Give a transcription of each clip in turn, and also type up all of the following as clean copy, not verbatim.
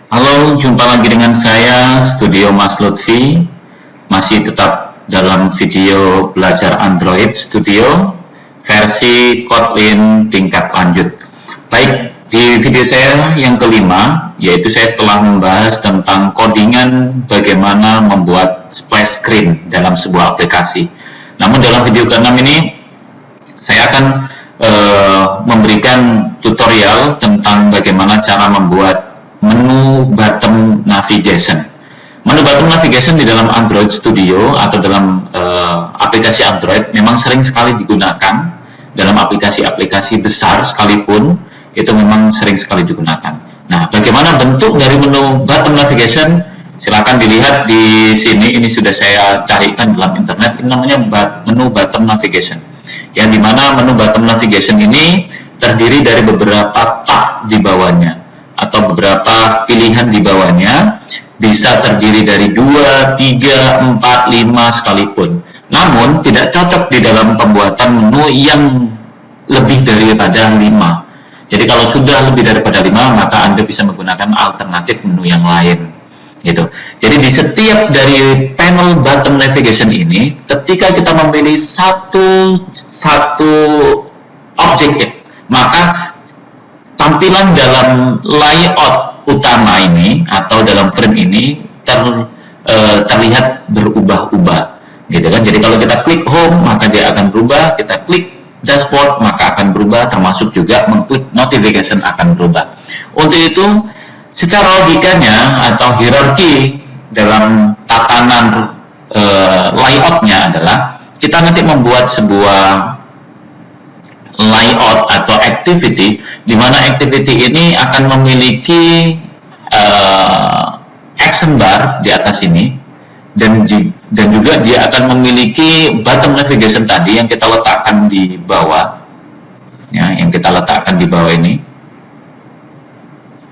Halo, jumpa lagi dengan saya, Studio Mas Lutfi. Masih tetap dalam video belajar Android Studio versi Kotlin tingkat lanjut. Baik, di video saya yang kelima, yaitu saya setelah membahas tentang codingan bagaimana membuat splash screen dalam sebuah aplikasi. Namun dalam video ke-6 ini, saya akan memberikan tutorial tentang bagaimana cara membuat menu bottom navigation. Menu bottom navigation di dalam Android Studio atau dalam aplikasi Android memang sering sekali digunakan dalam aplikasi-aplikasi besar sekalipun, itu memang sering sekali digunakan. Nah, bagaimana bentuk dari menu bottom navigation? Silakan dilihat di sini, ini sudah saya carikan dalam internet. Ini namanya menu bottom navigation. Yang dimana menu bottom navigation ini terdiri dari beberapa tab di bawahnya atau beberapa pilihan di bawahnya, bisa terdiri dari 2, 3, 4, 5 sekalipun. Namun tidak cocok di dalam pembuatan menu yang lebih daripada 5. Jadi kalau sudah lebih daripada 5, maka Anda bisa menggunakan alternatif menu yang lain. Gitu. Jadi di setiap dari panel bottom navigation ini, ketika kita memilih satu objek, maka tampilan dalam layout utama ini atau dalam frame ini terlihat berubah-ubah, gitu kan? Jadi kalau kita klik home, maka dia akan berubah. Kita klik dashboard, maka akan berubah. Termasuk juga mengklik notification akan berubah. Untuk itu, secara logikanya atau hierarki dalam tatanan layoutnya adalah kita nanti membuat sebuah layout atau activity, di mana activity ini akan memiliki action bar di atas ini, dan juga dia akan memiliki bottom navigation tadi yang kita letakkan di bawah, ya, yang kita letakkan di bawah ini.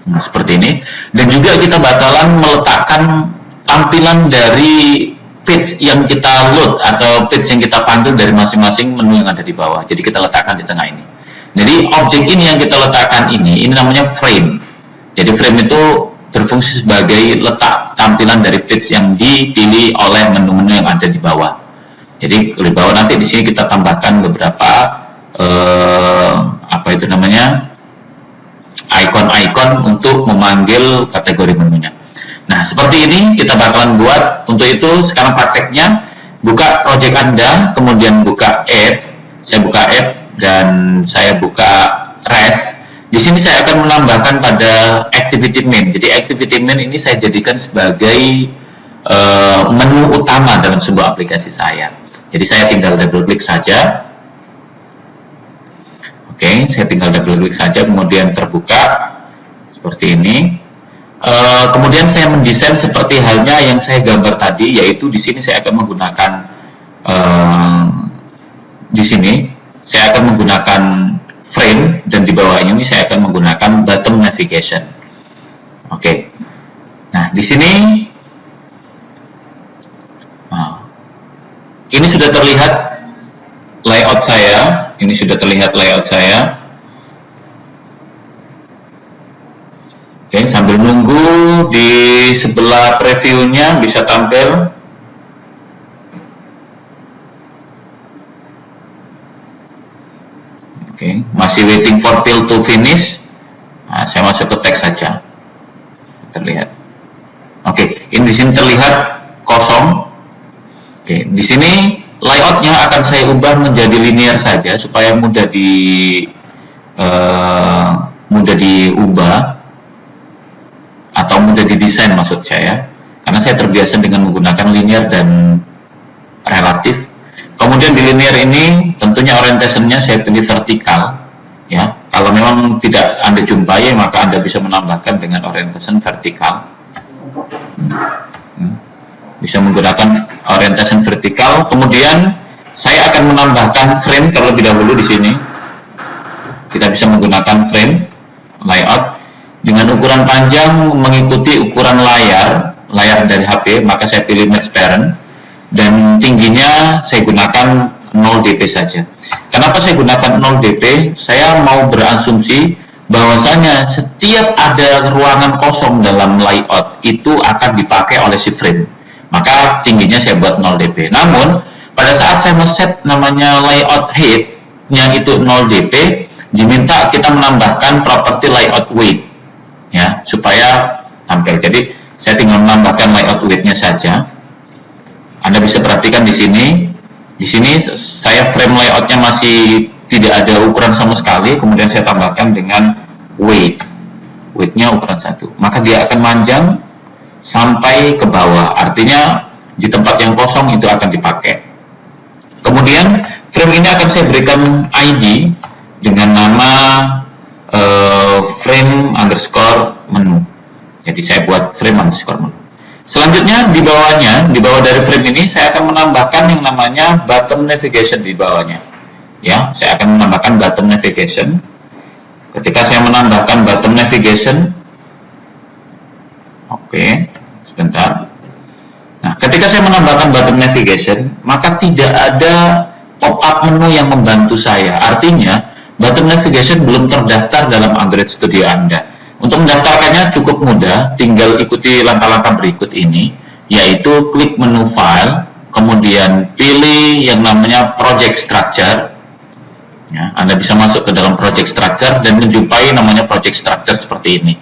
Nah, seperti ini. Dan juga kita bakalan meletakkan tampilan dari page yang kita load atau page yang kita panggil dari masing-masing menu yang ada di bawah. Jadi kita letakkan di tengah ini. Jadi objek ini yang kita letakkan ini namanya frame. Jadi frame itu berfungsi sebagai letak tampilan dari page yang dipilih oleh menu-menu yang ada di bawah. Jadi di bawah nanti di sini kita tambahkan beberapa icon-icon untuk memanggil kategori menunya. Nah, seperti ini kita bakalan buat. Untuk itu sekarang prakteknya, buka project Anda, kemudian buka add. Saya buka add dan saya buka rest. Di sini saya akan menambahkan pada activity main. Jadi activity main ini saya jadikan sebagai menu utama dalam sebuah aplikasi saya. Jadi saya tinggal double klik saja. Oke, saya tinggal double klik saja, kemudian terbuka seperti ini. Kemudian saya mendesain seperti halnya yang saya gambar tadi, yaitu di sini saya akan menggunakan di sini saya akan menggunakan frame, dan di bawah ini saya akan menggunakan bottom navigation. Oke. Nah, di sini ini sudah terlihat layout saya. Ini sudah terlihat layout saya. Oke, sambil nunggu di sebelah previewnya bisa tampil. Oke, masih waiting for fill to finish. Nah, saya masuk ke teks saja. Terlihat. Oke, ini di sini terlihat kosong. Oke, di sini layoutnya akan saya ubah menjadi linear saja supaya mudah diubah atau mudah didesain, maksud saya, karena saya terbiasa dengan menggunakan linear dan relatif. Kemudian di linear ini tentunya orientationnya saya pilih vertikal, ya. Kalau memang tidak Anda jumpai, maka Anda bisa menambahkan dengan orientation vertikal. Bisa menggunakan orientation vertikal. Kemudian saya akan menambahkan frame terlebih dahulu di sini. Kita bisa menggunakan frame layout dengan ukuran panjang mengikuti ukuran layar dari HP, maka saya pilih match parent, dan tingginya saya gunakan 0 dp saja. Kenapa saya gunakan 0 dp? Saya mau berasumsi bahwasanya setiap ada ruangan kosong dalam layout itu akan dipakai oleh si frame. Maka tingginya saya buat 0 dp. Namun pada saat saya mau set namanya layout height-nya itu 0 dp, diminta kita menambahkan properti layout weight ya, supaya tampil. Jadi saya tinggal menambahkan layout weight-nya saja. Anda bisa perhatikan di sini. Di sini saya frame layout-nya masih tidak ada ukuran sama sekali, kemudian saya tambahkan dengan weight-nya ukuran 1. Maka dia akan manjang sampai ke bawah, artinya di tempat yang kosong itu akan dipakai. Kemudian frame ini akan saya berikan ID dengan nama frame underscore menu. Jadi saya buat frame underscore menu. Selanjutnya di bawahnya, di bawah dari frame ini saya akan menambahkan yang namanya button navigation di bawahnya. Ya, saya akan menambahkan button navigation. Ketika saya menambahkan button navigation, oke, sebentar. Nah, ketika saya menambahkan button navigation, maka tidak ada pop-up menu yang membantu saya. Artinya, button navigation belum terdaftar dalam Android Studio Anda. Untuk mendaftarkannya cukup mudah, tinggal ikuti langkah-langkah berikut ini, yaitu klik menu file, kemudian pilih yang namanya project structure. Ya, Anda bisa masuk ke dalam project structure dan menjumpai namanya project structure seperti ini.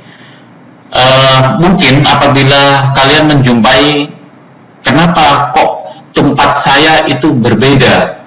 Mungkin apabila kalian menjumpai kenapa kok tempat saya itu berbeda,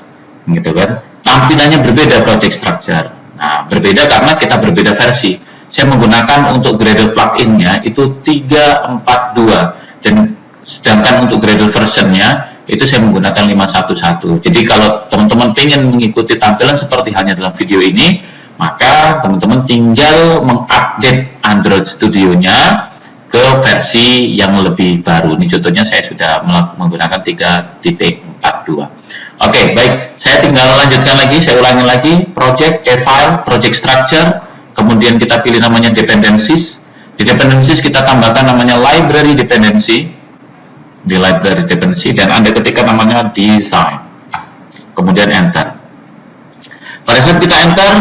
gitu kan? Tampilannya berbeda project structure. Nah, berbeda karena kita berbeda versi. Saya menggunakan untuk Gradle plugin-nya itu 342 dan sedangkan untuk Gradle version-nya itu saya menggunakan 511. Jadi kalau teman-teman ingin mengikuti tampilan seperti halnya dalam video ini, maka teman-teman tinggal mengupdate Android Studio-nya ke versi yang lebih baru. Ini contohnya saya sudah menggunakan 3.42. Oke, baik. Saya tinggal lanjutkan lagi, saya ulangi lagi. Project, file, project structure, kemudian kita pilih namanya dependencies. Di dependencies kita tambahkan namanya library dependency. Di library dependency, dan Anda ketikkan namanya design. Kemudian enter. Pada saat kita enter,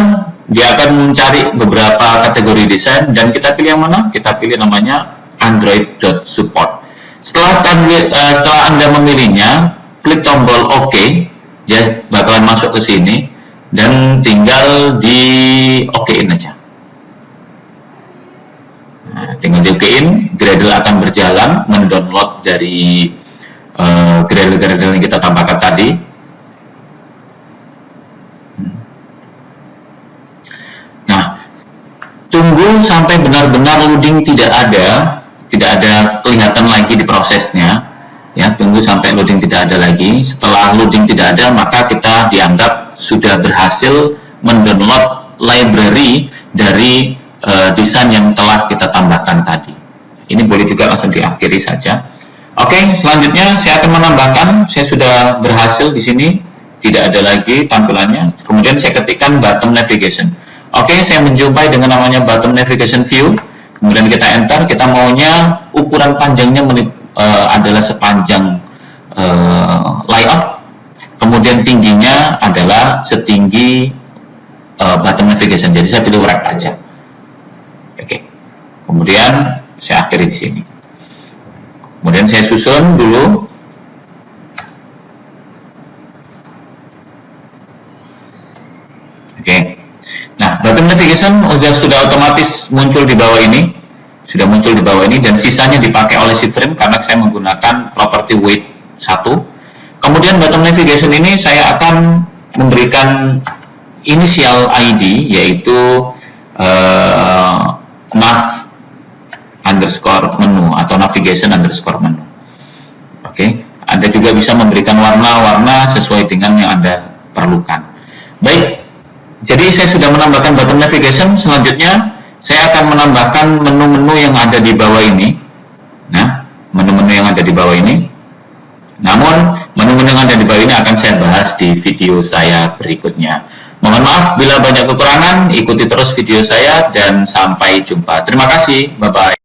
dia akan mencari beberapa kategori desain, dan kita pilih yang mana? Kita pilih namanya android.support. Setelah Anda memilihnya, klik tombol OK, dia bakalan masuk ke sini, dan tinggal di OK-in aja. Nah, tinggal di OK-in, Gradle akan berjalan, mendownload dari Gradle-Gradle yang kita tambahkan tadi. Nah, tunggu sampai benar-benar loading tidak ada kelihatan lagi di prosesnya. Ya, tunggu sampai loading tidak ada lagi. Setelah loading tidak ada, maka kita dianggap sudah berhasil mendownload library dari desain yang telah kita tambahkan tadi. Ini boleh juga langsung diakhiri saja. Oke, selanjutnya saya akan menambahkan, saya sudah berhasil di sini, tidak ada lagi tampilannya. Kemudian saya ketikkan button navigation. Oke, saya menjumpai dengan namanya button navigation view. Kemudian kita enter, kita maunya ukuran panjangnya adalah sepanjang layout. Kemudian tingginya adalah setinggi button navigation. Jadi saya pilih wrap aja. Oke, kemudian saya akhiri di sini. Kemudian saya susun dulu. Oke. Nah, button navigation sudah otomatis muncul di bawah ini. Sudah muncul di bawah ini dan sisanya dipakai oleh si frame karena saya menggunakan property weight 1. Kemudian button navigation ini saya akan memberikan initial ID yaitu nav underscore menu atau navigation underscore menu. Oke, Anda juga bisa memberikan warna-warna sesuai dengan yang Anda perlukan. Baik, jadi saya sudah menambahkan button navigation. Selanjutnya saya akan menambahkan menu-menu yang ada di bawah ini. Nah, menu-menu yang ada di bawah ini. Namun, menu-menu yang ada di bawah ini akan saya bahas di video saya berikutnya. Mohon maaf bila banyak kekurangan, ikuti terus video saya dan sampai jumpa. Terima kasih, bye-bye.